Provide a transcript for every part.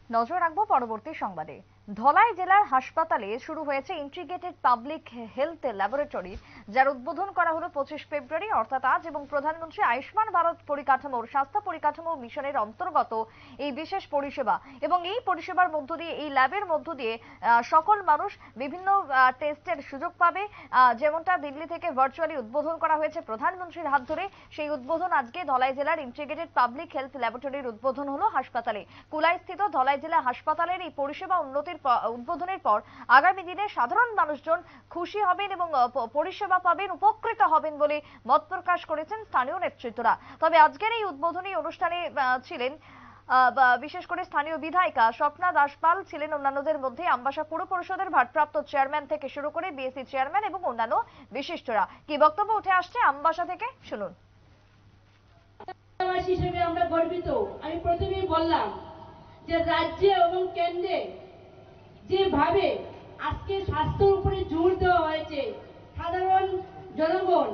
নজর রাখবো পরবর্তী সংবাদে। ধলাই জেলার হাসপাতালে শুরু হয়েছে ইন্টিগ্রেটেড পাবলিক হেলথ ল্যাবরেটরি, যার উদ্বোধন করা হলো 25 ফেব্রুয়ারি অর্থাৎ আজ। এবং প্রধানমন্ত্রী আয়ুষ্মান ভারত পরিকাঠামোর স্বাস্থ্য পরিকাঠামো মিশনের অন্তর্গত এই বিশেষ পরিষেবা, এবং এই পরিষেবার মধ্য দিয়ে, এই ল্যাবের মধ্য দিয়ে সকল মানুষ বিভিন্ন টেস্টের সুযোগ পাবে। যেমনটা দিল্লি থেকে ভার্চুয়ালি উদ্বোধন করা হয়েছে প্রধানমন্ত্রীর হাত ধরে, সেই উদ্বোধন আজকে ধলাই জেলার ইন্টিগ্রেটেড পাবলিক হেলথ ল্যাবরেটরির উদ্বোধন হলো হাসপাতালে। কুলাইস্থিত ধলাই জেলা হাসপাতালের এই পরিষেবা উদ্বোধনের পর আগামী দিনে সাধারণ মানুষজন খুশি হবেন এবং পরিষেবা পাবেন, উপকৃত হবেন বলে মত প্রকাশ করেছেন স্থানীয় নেতৃত্বরা। তবে আজকের এই উদ্বোধনী অনুষ্ঠানে ছিলেন বিশেষ করে স্থানীয় বিধায়িকা স্বপ্না দাসপাল, ছিলেন অন্যান্যদের মধ্যে আমবাসা পুর পরিষদের ভারপ্রাপ্ত চেয়ারম্যান থেকে শুরু করে বিএসসি চেয়ারম্যান এবং অন্যান্য বিশিষ্টরা। কি বক্তব্য উঠে আসছে আমবাসা থেকে, শুনুন। হিসেবে আমরা গর্বিত। আমি প্রথমেই বললাম যে রাজ্যে এবং কেন্দ্রে যেভাবে আজকে স্বাস্থ্যের উপরে জোর দেওয়া হয়েছে, সাধারণ জনগণ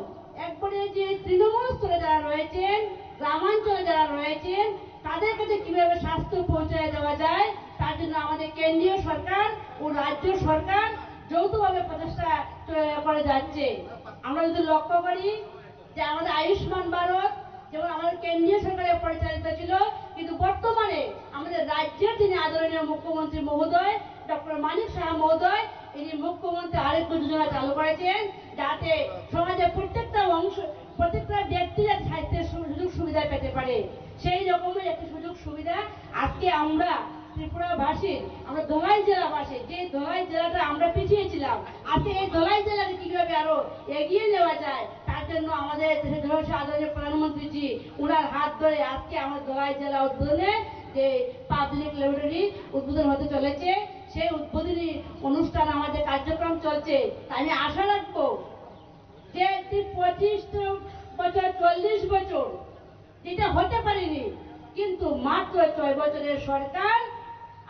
একবারে যে তৃণমূল স্তরে যারা রয়েছেন, গ্রামাঞ্চলে যারা রয়েছেন, তাদের কাছে কিভাবে স্বাস্থ্য পৌঁছায় দেওয়া যায়, তার জন্য আমাদের কেন্দ্রীয় সরকার ও রাজ্য সরকার যৌথভাবে প্রচেষ্টা করে যাচ্ছে। আমরা যদি লক্ষ্য করি যে আমাদের আয়ুষ্মান ভারত যেমন আমাদের কেন্দ্রীয় সরকারের পরিচালিত ছিল, কিন্তু বর্তমানে আমাদের রাজ্যের যিনি আদরণীয় মুখ্যমন্ত্রী মহোদয় ডক্টর মানিক সাহা মহোদয়, ইনি মুখ্যমন্ত্রী আরেকটু যোজনা চালু করেছেন, যাতে সমাজের প্রত্যেকটা ব্যক্তি যাতে স্বাস্থ্যের সুযোগ সুবিধা পেতে পারে। সেই রকমের একটি সুযোগ সুবিধা আজকে আমরা ত্রিপুরাবাসী, আমরা ধলাই জেলাবাসী, যে ধলাই জেলাটা আমরা পিছিয়ে ছিলাম, আজকে এই ধলাই জেলাকে কিভাবে আরো এগিয়ে নেওয়া যায়, তার জন্য আমাদের আদরণীয় প্রধানমন্ত্রীজি উনার হাত ধরে আজকে আমাদের ধলাই জেলা উদ্বোধনে যে পাবলিক ল্যাবরেটরি উদ্বোধন হতে চলেছে, সেই উদ্বোধনী অনুষ্ঠান আমাদের কার্যক্রম চলছে। আমি আশা রাখবো যে 25 বছর 40 বছর যেটা হতে পারেনি, কিন্তু মাত্র 6 বছরের সরকার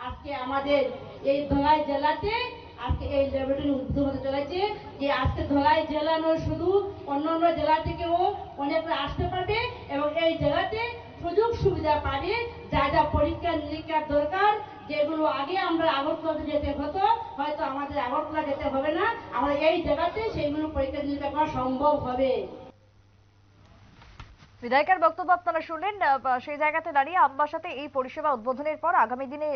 আজকে আমাদের এই ধলাই জেলাতে আজকে এই ল্যাবরেটরি উদ্বোধন হতে চলেছে। যে আজকে ধলাই জেলা নয়, শুধু অন্যান্য জেলা থেকেও অনেকরা আসতে পারবে এবং এই জেলাতে সুযোগ সুবিধা পাবে। যা যা পরীক্ষা নিরীক্ষার দরকার, যেগুলো আগে আমরা আগরতলা যেতে হতো, হয়তো আমাদের আগরতলা যেতে হবে না, আমরা এই জায়গাতে সেইগুলো পরীক্ষা নিরীক্ষা করা সম্ভব হবে। বিধায়কের বক্তব্য আপনারা শুনলেন। সেই জায়গাতে দাঁড়িয়ে আমবাসাতে এই পরিষেবা উদ্বোধনের পর আগামী দিনে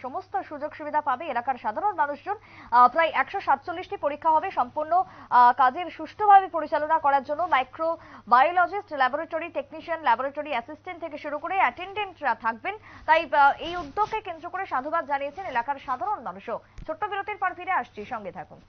সমস্ত সুযোগ সুবিধা পাবে এলাকার সাধারণ মানুষজন। প্রায় 147টি পরীক্ষা হবে। সম্পূর্ণ কাজের সুষ্ঠুভাবে পরিচালনা করার জন্য micro biologist, laboratory technician, laboratory assistant থেকে শুরু করে অ্যাটেন্ডেন্টরা থাকবেন। তাই এই উদ্যোগকে কেন্দ্র করে সাধুবাদ জানিয়েছেন এলাকার সাধারণ মানুষও। ছোট্ট বিরতির পর ফিরে আসছি, সঙ্গে থাকুন।